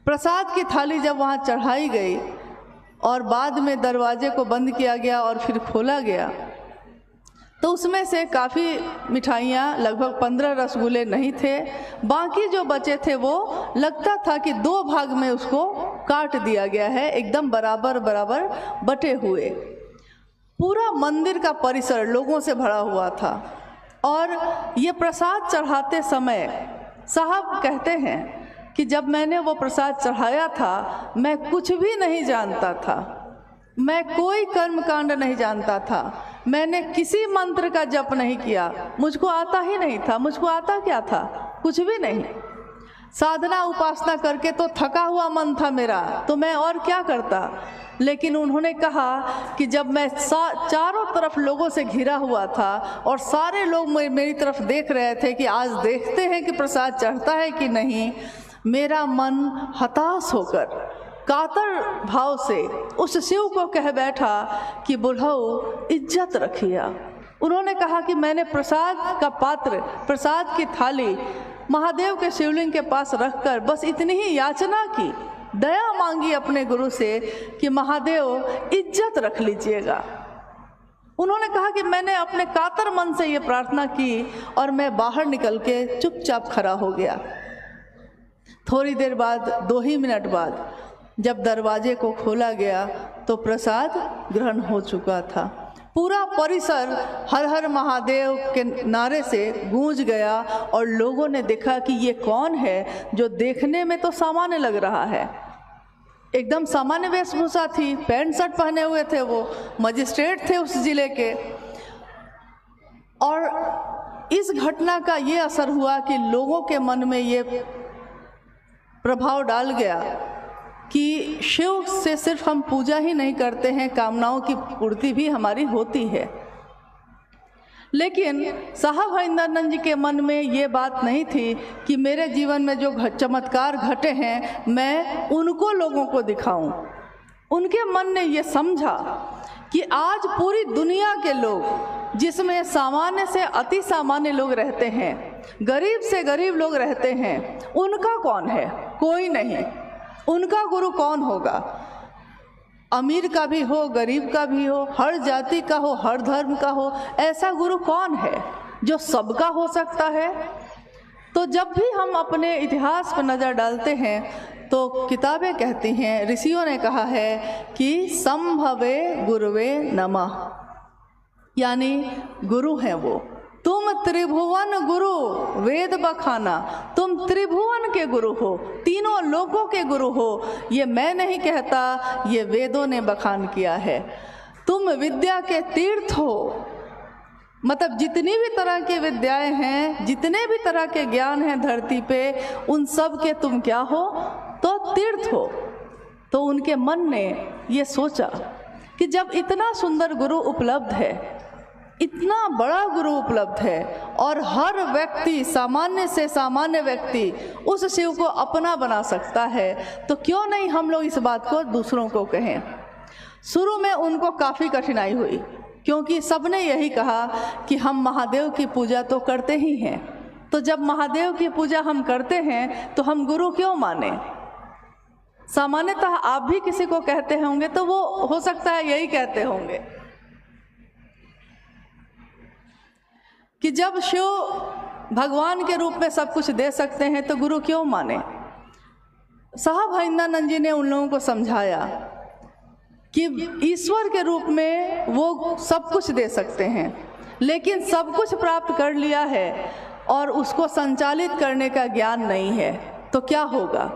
प्रसाद की थाली जब वहाँ चढ़ाई गई और बाद में दरवाजे को बंद किया गया और फिर खोला गया, तो उसमें से काफ़ी मिठाइयाँ, लगभग 15 रसगुल्ले नहीं थे। बाकी जो बचे थे वो लगता था कि 2 भाग में उसको काट दिया गया है, एकदम बराबर बराबर बटे हुए। पूरा मंदिर का परिसर लोगों से भरा हुआ था। और ये प्रसाद चढ़ाते समय साहब कहते हैं कि जब मैंने वो प्रसाद चढ़ाया था, मैं कुछ भी नहीं जानता था, मैं कोई कर्मकांड नहीं जानता था, मैंने किसी मंत्र का जप नहीं किया, मुझको आता ही नहीं था। मुझको आता क्या था? कुछ भी नहीं। साधना उपासना करके तो थका हुआ मन था मेरा, तो मैं और क्या करता। लेकिन उन्होंने कहा कि जब मैं चारों तरफ लोगों से घिरा हुआ था और सारे लोग मेरी तरफ देख रहे थे कि आज देखते हैं कि प्रसाद चढ़ता है कि नहीं, मेरा मन हताश होकर कातर भाव से उस शिव को कह बैठा कि बुढ़ऊ इज्जत रखिए। उन्होंने कहा कि मैंने प्रसाद का पात्र, प्रसाद की थाली महादेव के शिवलिंग के पास रखकर बस इतनी ही याचना की, दया मांगी अपने गुरु से कि महादेव इज्जत रख लीजिएगा। उन्होंने कहा कि मैंने अपने कातर मन से ये प्रार्थना की और मैं बाहर निकल के चुपचाप खड़ा हो गया। थोड़ी देर बाद, 2 ही मिनट बाद जब दरवाजे को खोला गया तो प्रसाद ग्रहण हो चुका था। पूरा परिसर हर हर महादेव के नारे से गूंज गया और लोगों ने देखा कि ये कौन है जो देखने में तो सामान्य लग रहा है। एकदम सामान्य वेशभूषा थी, पैंट शर्ट पहने हुए थे, वो मजिस्ट्रेट थे उस जिले के। और इस घटना का ये असर हुआ कि लोगों के मन में ये प्रभाव डाल गया कि शिव से सिर्फ हम पूजा ही नहीं करते हैं, कामनाओं की पूर्ति भी हमारी होती है। लेकिन साहब हरिंदरानंद जी के मन में ये बात नहीं थी कि मेरे जीवन में जो चमत्कार घटे हैं मैं उनको लोगों को दिखाऊं। उनके मन ने ये समझा कि आज पूरी दुनिया के लोग, जिसमें सामान्य से अति सामान्य लोग रहते हैं, गरीब से गरीब लोग रहते हैं, उनका कौन है? कोई नहीं। उनका गुरु कौन होगा? अमीर का भी हो, गरीब का भी हो, हर जाति का हो, हर धर्म का हो, ऐसा गुरु कौन है जो सबका हो सकता है? तो जब भी हम अपने इतिहास पर नज़र डालते हैं तो किताबें कहती हैं, ऋषियों ने कहा है कि संभवे गुरुवे नमः, यानी गुरु हैं वो। तुम त्रिभुवन गुरु वेद बखाना, तुम त्रिभुवन के गुरु हो, तीनों लोगों के गुरु हो। ये मैं नहीं कहता, ये वेदों ने बखान किया है। तुम विद्या के तीर्थ हो, मतलब जितनी भी तरह की विद्याएं हैं, जितने भी तरह के ज्ञान हैं धरती पे, उन सब के तुम क्या हो? तो तीर्थ हो। तो उनके मन ने ये सोचा कि जब इतना सुंदर गुरु उपलब्ध है, इतना बड़ा गुरु उपलब्ध है और हर व्यक्ति, सामान्य से सामान्य व्यक्ति उस शिव को अपना बना सकता है, तो क्यों नहीं हम लोग इस बात को दूसरों को कहें। शुरू में उनको काफ़ी कठिनाई हुई क्योंकि सबने यही कहा कि हम महादेव की पूजा तो करते ही हैं, तो जब महादेव की पूजा हम करते हैं तो हम गुरु क्यों माने। सामान्यतः आप भी किसी को कहते होंगे तो वो हो सकता है यही कहते होंगे कि जब शिव भगवान के रूप में सब कुछ दे सकते हैं तो गुरु क्यों माने। साहब हरिंदरानंद जी ने उन लोगों को समझाया कि ईश्वर के रूप में वो सब कुछ दे सकते हैं, लेकिन सब कुछ प्राप्त कर लिया है और उसको संचालित करने का ज्ञान नहीं है तो क्या होगा।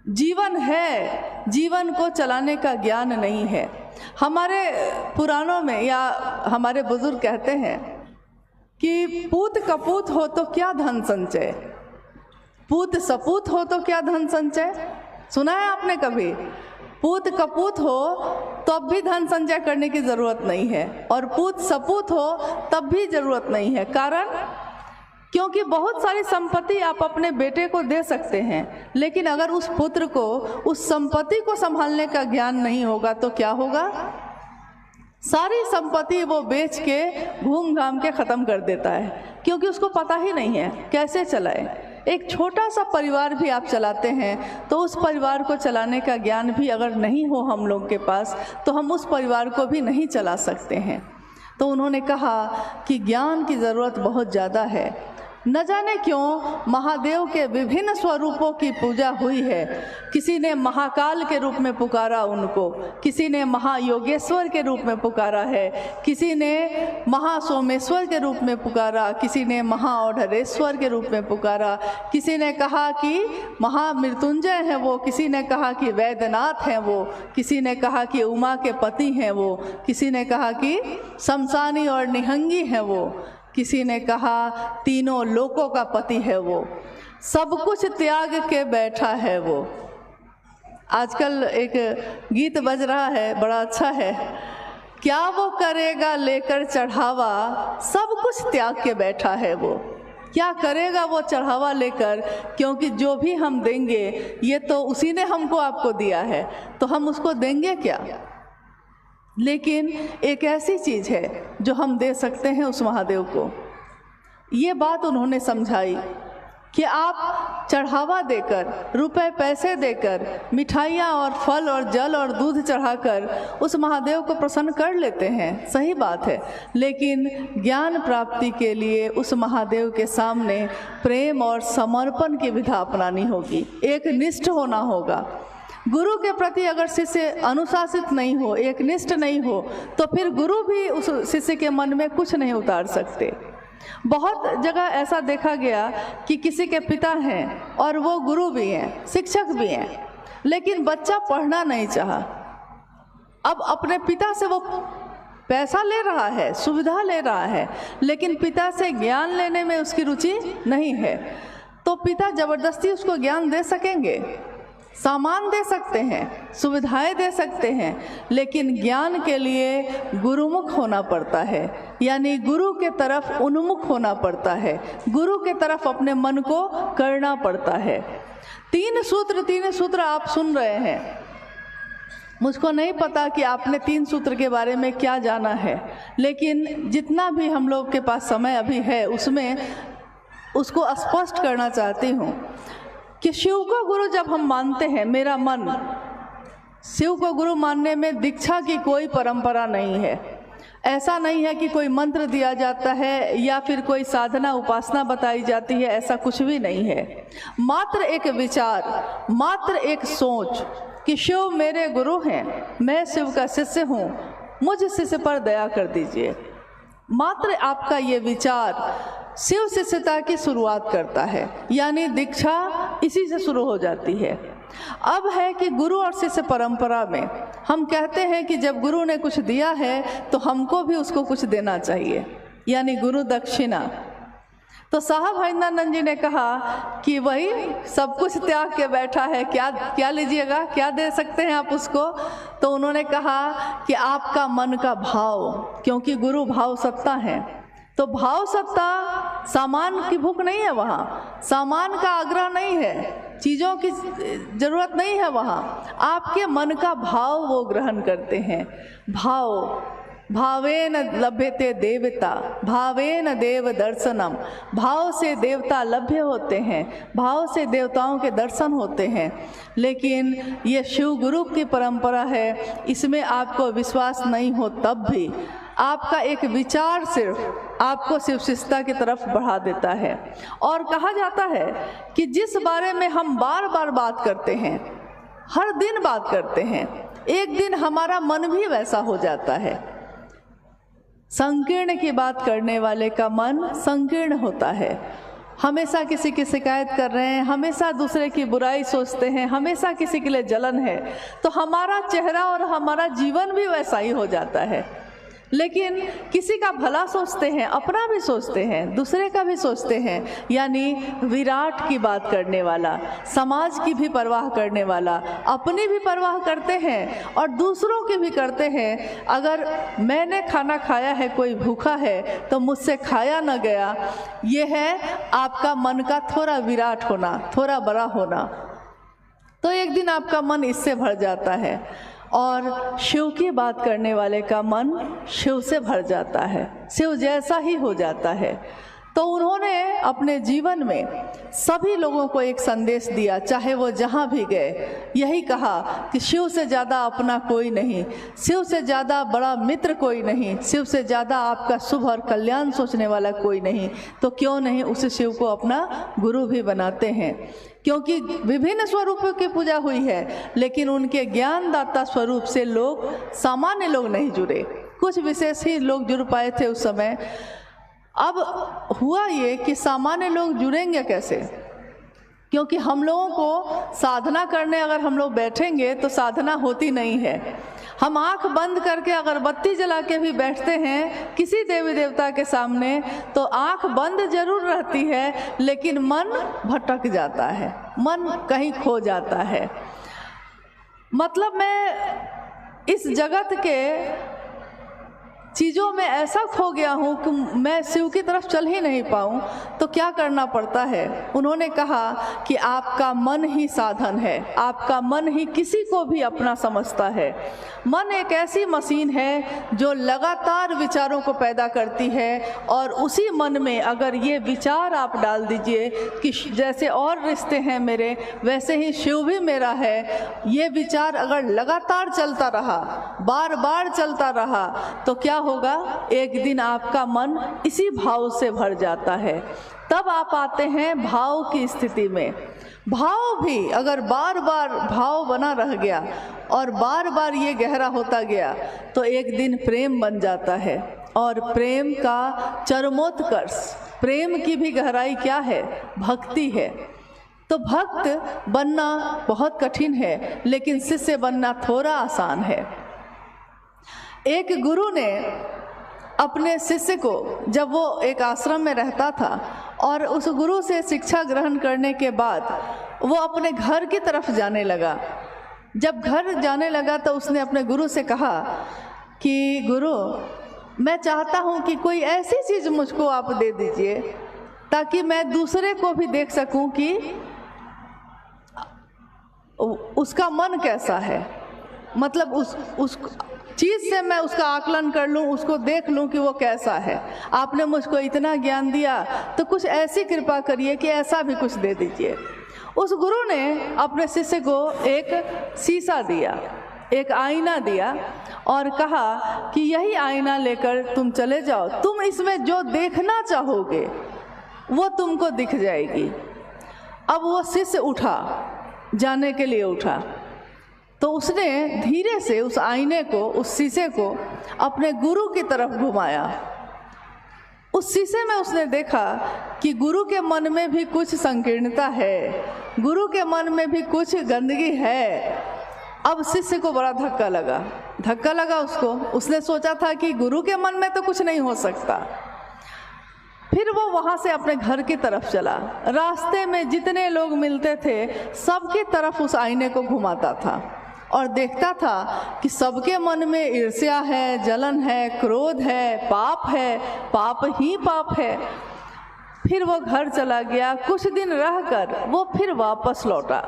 जीवन है, जीवन को चलाने का ज्ञान नहीं है। हमारे पुराणों में या हमारे बुजुर्ग कहते हैं कि पूत कपूत हो तो क्या धन संचय, पूत सपूत हो तो क्या धन संचय। सुना है आपने कभी? पूत कपूत हो तब भी धन संचय करने की ज़रूरत नहीं है और पूत सपूत हो तब भी ज़रूरत नहीं है। कारण क्योंकि बहुत सारी संपत्ति आप अपने बेटे को दे सकते हैं, लेकिन अगर उस पुत्र को उस संपत्ति को संभालने का ज्ञान नहीं होगा तो क्या होगा। सारी संपत्ति वो बेच के घूम घाम के ख़त्म कर देता है क्योंकि उसको पता ही नहीं है कैसे चलाए। एक छोटा सा परिवार भी आप चलाते हैं तो उस परिवार को चलाने का ज्ञान भी अगर नहीं हो हम लोग के पास तो हम उस परिवार को भी नहीं चला सकते हैं। तो उन्होंने कहा कि ज्ञान की ज़रूरत बहुत ज़्यादा है। न जाने क्यों महादेव के विभिन्न स्वरूपों की पूजा हुई है। किसी ने महाकाल के रूप में पुकारा उनको, किसी ने महायोगेश्वर के रूप में पुकारा है, किसी ने महासोमेश्वर के रूप में पुकारा, किसी ने महाओढ़रेश्वर के रूप में पुकारा, किसी ने कहा कि महामृत्युंजय हैं वो, किसी ने कहा कि वैद्यनाथ हैं वो, किसी ने कहा कि उमा के पति हैं वो, किसी ने कहा कि शमशानी और निहंगी हैं वो, किसी ने कहा तीनों लोकों का पति है वो, सब कुछ त्याग के बैठा है वो। आजकल एक गीत बज रहा है, बड़ा अच्छा है, क्या वो करेगा लेकर चढ़ावा, सब कुछ त्याग के बैठा है वो। क्या करेगा वो चढ़ावा लेकर, क्योंकि जो भी हम देंगे ये तो उसी ने हमको आपको दिया है, तो हम उसको देंगे क्या। लेकिन एक ऐसी चीज़ है जो हम दे सकते हैं उस महादेव को। ये बात उन्होंने समझाई कि आप चढ़ावा देकर, रुपए पैसे देकर, मिठाइयाँ और फल और जल और दूध चढ़ाकर उस महादेव को प्रसन्न कर लेते हैं, सही बात है। लेकिन ज्ञान प्राप्ति के लिए उस महादेव के सामने प्रेम और समर्पण की विधा अपनानी होगी, एक निष्ठ होना होगा। गुरु के प्रति अगर शिष्य अनुशासित नहीं हो, एक निष्ठ नहीं हो, तो फिर गुरु भी उस शिष्य के मन में कुछ नहीं उतार सकते। बहुत जगह ऐसा देखा गया कि किसी के पिता हैं और वो गुरु भी हैं, शिक्षक भी हैं, लेकिन बच्चा पढ़ना नहीं चाहा। अब अपने पिता से वो पैसा ले रहा है, सुविधा ले रहा है, लेकिन पिता से ज्ञान लेने में उसकी रुचि नहीं है। तो पिता जबरदस्ती उसको ज्ञान दे सकेंगे, सामान दे सकते हैं, सुविधाएं दे सकते हैं, लेकिन ज्ञान के लिए गुरुमुख होना पड़ता है, यानी गुरु के तरफ उन्मुख होना पड़ता है, गुरु के तरफ अपने मन को करना पड़ता है। तीन सूत्र आप सुन रहे हैं। मुझको नहीं पता कि आपने तीन सूत्र के बारे में क्या जाना है, लेकिन जितना भी हम लोग के पास समय अभी है उसमें उसको स्पष्ट करना चाहती हूँ कि शिव को गुरु जब हम मानते हैं, मेरा मन, शिव को गुरु मानने में दीक्षा की कोई परंपरा नहीं है। ऐसा नहीं है कि कोई मंत्र दिया जाता है या फिर कोई साधना उपासना बताई जाती है, ऐसा कुछ भी नहीं है। मात्र एक विचार, मात्र एक सोच कि शिव मेरे गुरु हैं, मैं शिव का शिष्य हूँ, मुझ शिष्य पर दया कर दीजिए। मात्र आपका ये विचार शिव शिष्यता की शुरुआत करता है, यानी दीक्षा इसी से शुरू हो जाती है। अब है कि गुरु और शिष्य परंपरा में हम कहते हैं कि जब गुरु ने कुछ दिया है तो हमको भी उसको कुछ देना चाहिए, यानी गुरु दक्षिणा। तो साहब हरिंदरानंद जी ने कहा कि वही सब कुछ त्याग के बैठा है, क्या लीजिएगा, क्या दे सकते हैं आप उसको। तो उन्होंने कहा कि आपका मन का भाव, क्योंकि गुरु भाव सत्ता है, तो भाव सत्ता, सामान की भूख नहीं है वहाँ, सामान का आग्रह नहीं है, चीज़ों की ज़रूरत नहीं है वहाँ, आपके मन का भाव वो ग्रहण करते हैं। भाव, भावेन लभ्यते देवता, भावेन देव दर्शनम, भाव से देवता लभ्य होते हैं, भाव से देवताओं के दर्शन होते हैं। लेकिन ये शिव गुरु की परंपरा है, इसमें आपको विश्वास नहीं हो तब भी आपका एक विचार सिर्फ आपको शिव शिष्यता की तरफ बढ़ा देता है। और कहा जाता है कि जिस बारे में हम बार बार बात करते हैं, हर दिन बात करते हैं, एक दिन हमारा मन भी वैसा हो जाता है। संकीर्ण की बात करने वाले का मन संकीर्ण होता है। हमेशा किसी की शिकायत कर रहे हैं, हमेशा दूसरे की बुराई सोचते हैं, हमेशा किसी के लिए जलन है, तो हमारा चेहरा और हमारा जीवन भी वैसा ही हो जाता है। लेकिन किसी का भला सोचते हैं, अपना भी सोचते हैं, दूसरे का भी सोचते हैं, यानी विराट की बात करने वाला, समाज की भी परवाह करने वाला, अपनी भी परवाह करते हैं और दूसरों की भी करते हैं। अगर मैंने खाना खाया है, कोई भूखा है, तो मुझसे खाया न गया, ये है आपका मन का थोड़ा विराट होना, थोड़ा बड़ा होना। तो एक दिन आपका मन इससे भर जाता है और शिव की बात करने वाले का मन शिव से भर जाता है, शिव जैसा ही हो जाता है। तो उन्होंने अपने जीवन में सभी लोगों को एक संदेश दिया, चाहे वो जहाँ भी गए, यही कहा कि शिव से ज़्यादा अपना कोई नहीं, शिव से ज़्यादा बड़ा मित्र कोई नहीं, शिव से ज़्यादा आपका शुभ और कल्याण सोचने वाला कोई नहीं। तो क्यों नहीं उस शिव को अपना गुरु भी बनाते हैं, क्योंकि विभिन्न स्वरूपों की पूजा हुई है, लेकिन उनके ज्ञानदाता स्वरूप से लोग, सामान्य लोग नहीं जुड़े, कुछ विशेष ही लोग जुड़ पाए थे उस समय। अब हुआ ये कि सामान्य लोग जुड़ेंगे कैसे, क्योंकि हम लोगों को साधना करने अगर हम लोग बैठेंगे तो साधना होती नहीं है। हम आंख बंद करके अगरबत्ती जला के भी बैठते हैं किसी देवी देवता के सामने, तो आंख बंद जरूर रहती है, लेकिन मन भटक जाता है, मन कहीं खो जाता है। मतलब मैं इस जगत के चीज़ों में ऐसा खो गया हूँ कि मैं शिव की तरफ चल ही नहीं पाऊँ। तो क्या करना पड़ता है? उन्होंने कहा कि आपका मन ही साधन है, आपका मन ही किसी को भी अपना समझता है। मन एक ऐसी मशीन है जो लगातार विचारों को पैदा करती है, और उसी मन में अगर ये विचार आप डाल दीजिए कि जैसे और रिश्ते हैं मेरे, वैसे ही शिव भी मेरा है, ये विचार अगर लगातार चलता रहा, बार बार चलता रहा, तो क्या होगा? एक दिन आपका मन इसी भाव से भर जाता है। तब आप आते हैं भाव की स्थिति में। भाव भी अगर बार बार भाव बना रह गया और बार बार ये गहरा होता गया, तो एक दिन प्रेम बन जाता है। और प्रेम का चरमोत्कर्ष, प्रेम की भी गहराई क्या है? भक्ति है। तो भक्त बनना बहुत कठिन है, लेकिन शिष्य बनना थोड़ा आसान है। एक गुरु ने अपने शिष्य को, जब वो एक आश्रम में रहता था और उस गुरु से शिक्षा ग्रहण करने के बाद वो अपने घर की तरफ जाने लगा। जब घर जाने लगा तो उसने अपने गुरु से कहा कि गुरु, मैं चाहता हूँ कि कोई ऐसी चीज़ मुझको आप दे दीजिए ताकि मैं दूसरे को भी देख सकूँ कि उसका मन कैसा है। मतलब उस चीज़ से मैं उसका आकलन कर लूँ, उसको देख लूँ कि वो कैसा है। आपने मुझको इतना ज्ञान दिया, तो कुछ ऐसी कृपा करिए कि ऐसा भी कुछ दे दीजिए। उस गुरु ने अपने शिष्य को एक शीशा दिया, एक आईना दिया, और कहा कि यही आईना लेकर तुम चले जाओ, तुम इसमें जो देखना चाहोगे वो तुमको दिख जाएगी। अब वो शिष्य उठा, जाने के लिए उठा, तो उसने धीरे से उस आईने को, उस शीशे को अपने गुरु की तरफ घुमाया। उस शीशे में उसने देखा कि गुरु के मन में भी कुछ संकीर्णता है, गुरु के मन में भी कुछ गंदगी है। अब शिष्य को बड़ा धक्का लगा उसको। उसने सोचा था कि गुरु के मन में तो कुछ नहीं हो सकता। फिर वो वहाँ से अपने घर की तरफ चला। रास्ते में जितने लोग मिलते थे सबकी तरफ उस आईने को घुमाता था और देखता था कि सबके मन में ईर्ष्या है, जलन है, क्रोध है, पाप ही पाप है। फिर वो घर चला गया। कुछ दिन रहकर वो फिर वापस लौटा।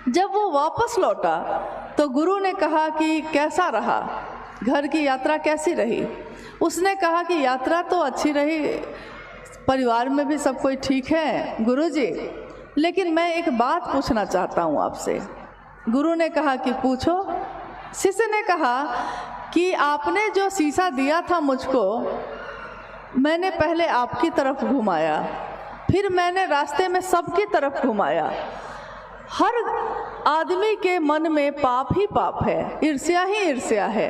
जब वो वापस लौटा तो गुरु ने कहा कि कैसा रहा, घर की यात्रा कैसी रही? उसने कहा कि यात्रा तो अच्छी रही, परिवार में भी सब कोई ठीक है गुरुजी, लेकिन मैं एक बात पूछना चाहता हूँ आपसे। गुरु ने कहा कि पूछो। शिष्य ने कहा कि आपने जो शीशा दिया था मुझको, मैंने पहले आपकी तरफ घुमाया, फिर मैंने रास्ते में सबकी तरफ घुमाया। हर आदमी के मन में पाप ही पाप है, ईर्ष्या ही ईर्ष्या है।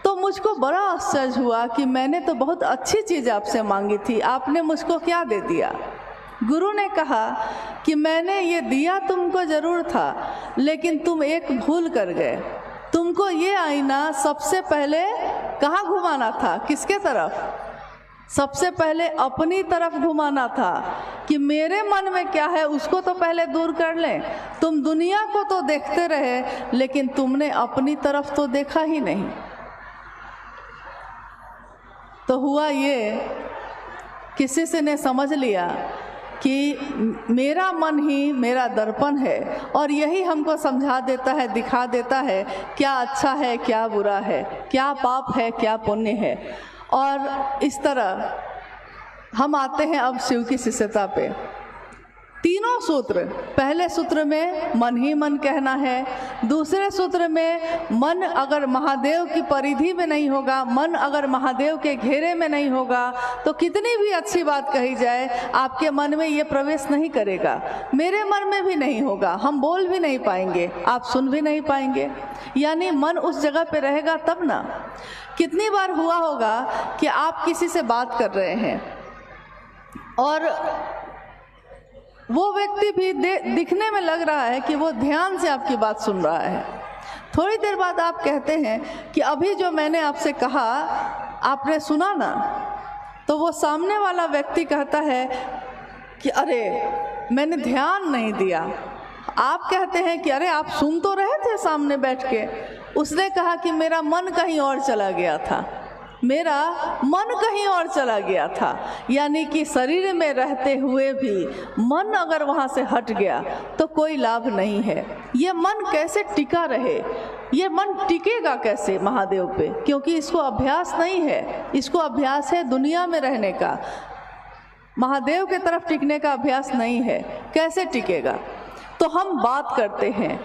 तो मुझको बड़ा आश्चर्य हुआ कि मैंने तो बहुत अच्छी चीज़ आपसे मांगी थी, आपने मुझको क्या दे दिया? गुरु ने कहा कि मैंने ये दिया तुमको ज़रूर था, लेकिन तुम एक भूल कर गए। तुमको ये आईना सबसे पहले कहाँ घुमाना था? किसके तरफ? सबसे पहले अपनी तरफ घुमाना था कि मेरे मन में क्या है उसको तो पहले दूर कर लें। तुम दुनिया को तो देखते रहे, लेकिन तुमने अपनी तरफ तो देखा ही नहीं। तो हुआ ये कि शिष्य ने समझ लिया कि मेरा मन ही मेरा दर्पण है, और यही हमको समझा देता है, दिखा देता है क्या अच्छा है, क्या बुरा है, क्या पाप है, क्या पुण्य है। और इस तरह हम आते हैं अब शिव की शिष्यता पे। तीनों सूत्र, पहले सूत्र में मन ही मन कहना है, दूसरे सूत्र में मन अगर महादेव की परिधि में नहीं होगा, मन अगर महादेव के घेरे में नहीं होगा तो कितनी भी अच्छी बात कही जाए आपके मन में ये प्रवेश नहीं करेगा, मेरे मन में भी नहीं होगा, हम बोल भी नहीं पाएंगे, आप सुन भी नहीं पाएंगे। यानी मन उस जगह पे रहेगा तब ना। कितनी बार हुआ होगा कि आप किसी से बात कर रहे हैं और वो व्यक्ति भी दिखने में लग रहा है कि वो ध्यान से आपकी बात सुन रहा है। थोड़ी देर बाद आप कहते हैं कि अभी जो मैंने आपसे कहा आपने सुना ना, तो वो सामने वाला व्यक्ति कहता है कि अरे मैंने ध्यान नहीं दिया। आप कहते हैं कि अरे आप सुन तो रहे थे सामने बैठ के। उसने कहा कि मेरा मन कहीं और चला गया था, मेरा मन कहीं और चला गया था। यानी कि शरीर में रहते हुए भी मन अगर वहाँ से हट गया तो कोई लाभ नहीं है। ये मन कैसे टिका रहे, ये मन टिकेगा कैसे महादेव पे, क्योंकि इसको अभ्यास नहीं है, इसको अभ्यास है दुनिया में रहने का, महादेव के तरफ टिकने का अभ्यास नहीं है। कैसे टिकेगा? तो हम बात करते हैं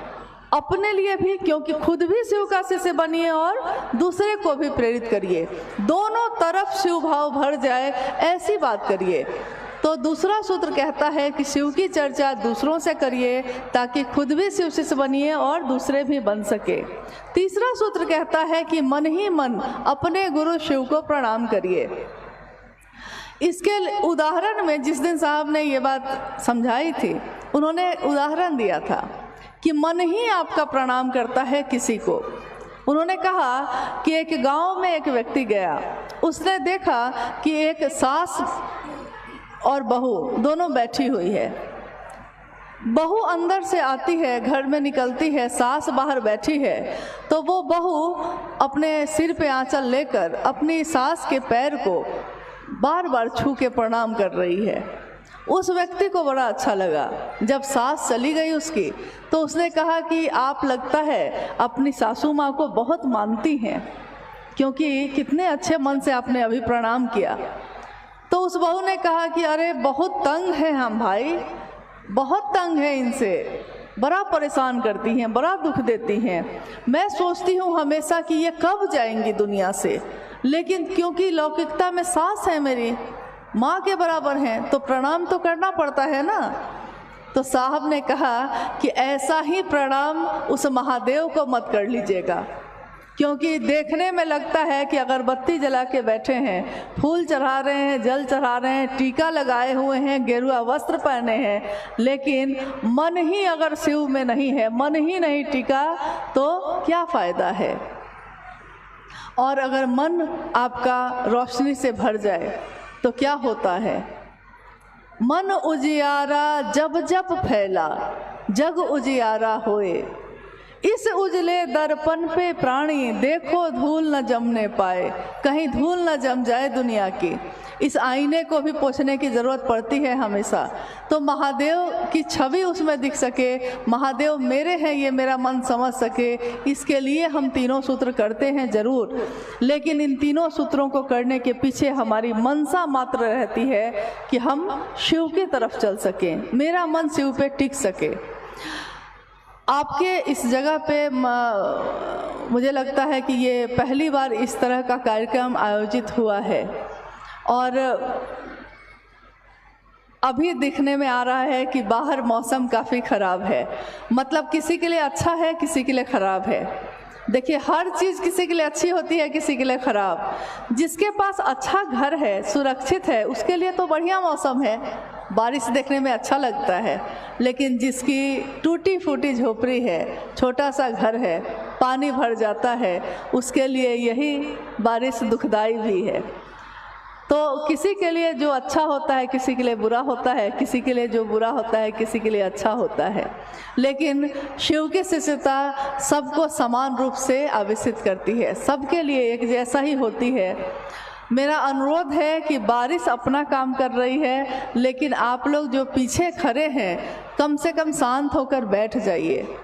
अपने लिए भी, क्योंकि खुद भी शिव का शिष्य बनिए और दूसरे को भी प्रेरित करिए, दोनों तरफ शिव भाव भर जाए ऐसी बात करिए। तो दूसरा सूत्र कहता है कि शिव की चर्चा दूसरों से करिए ताकि खुद भी शिव शिष्य बनिए और दूसरे भी बन सके। तीसरा सूत्र कहता है कि मन ही मन अपने गुरु शिव को प्रणाम करिए। इसके उदाहरण में जिस दिन साहब ने ये बात समझाई थी, उन्होंने उदाहरण दिया था कि मन ही आपका प्रणाम करता है किसी को। उन्होंने कहा कि एक गांव में एक व्यक्ति गया, उसने देखा कि एक सास और बहू दोनों बैठी हुई है। बहू अंदर से आती है, घर में निकलती है, सास बाहर बैठी है, तो वो बहू अपने सिर पे आंचल लेकर अपनी सास के पैर को बार बार छू के प्रणाम कर रही है। उस व्यक्ति को बड़ा अच्छा लगा। जब सास चली गई उसकी, तो उसने कहा कि आप लगता है अपनी सासू माँ को बहुत मानती हैं, क्योंकि कितने अच्छे मन से आपने अभी प्रणाम किया। तो उस बहू ने कहा कि अरे बहुत तंग है हम भाई, बहुत तंग है इनसे, बड़ा परेशान करती हैं, बड़ा दुख देती हैं। मैं सोचती हूँ हमेशा कि ये कब जाएंगी दुनिया से, लेकिन क्योंकि लौकिकता में सास है मेरी, माँ के बराबर हैं, तो प्रणाम तो करना पड़ता है ना। तो साहब ने कहा कि ऐसा ही प्रणाम उस महादेव को मत कर लीजिएगा, क्योंकि देखने में लगता है कि अगरबत्ती जला के बैठे हैं, फूल चढ़ा रहे हैं, जल चढ़ा रहे हैं, टीका लगाए हुए हैं, गेरुआ वस्त्र पहने हैं, लेकिन मन ही अगर शिव में नहीं है, मन ही नहीं टिका तो क्या फ़ायदा है। और अगर मन आपका रोशनी से भर जाए तो क्या होता है? मन उजियारा जब जब फैला, जग उजियारा होए, इस उजले दर्पण पे प्राणी देखो धूल न जमने पाए। कहीं धूल न जम जाए दुनिया की, इस आईने को भी पोंछने की ज़रूरत पड़ती है हमेशा, तो महादेव की छवि उसमें दिख सके, महादेव मेरे हैं ये मेरा मन समझ सके। इसके लिए हम तीनों सूत्र करते हैं ज़रूर, लेकिन इन तीनों सूत्रों को करने के पीछे हमारी मनसा मात्र रहती है कि हम शिव की तरफ चल सकें, मेरा मन शिव पे टिक सके। आपके इस जगह पे मुझे लगता है कि ये पहली बार इस तरह का कार्यक्रम आयोजित हुआ है, और अभी दिखने में आ रहा है कि बाहर मौसम काफ़ी ख़राब है। मतलब किसी के लिए अच्छा है, किसी के लिए ख़राब है। देखिए, हर चीज़ किसी के लिए अच्छी होती है, किसी के लिए ख़राब। जिसके पास अच्छा घर है, सुरक्षित है, उसके लिए तो बढ़िया मौसम है, बारिश देखने में अच्छा लगता है। लेकिन जिसकी टूटी फूटी झोपड़ी है, छोटा सा घर है, पानी भर जाता है, उसके लिए यही बारिश दुखदाई भी है। तो किसी के लिए जो अच्छा होता है किसी के लिए बुरा होता है, किसी के लिए जो बुरा होता है किसी के लिए अच्छा होता है। लेकिन शिव की शिष्यता सबको समान रूप से आवेशित करती है, सबके लिए एक जैसा ही होती है। मेरा अनुरोध है कि बारिश अपना काम कर रही है, लेकिन आप लोग जो पीछे खड़े हैं कम से कम शांत होकर बैठ जाइए।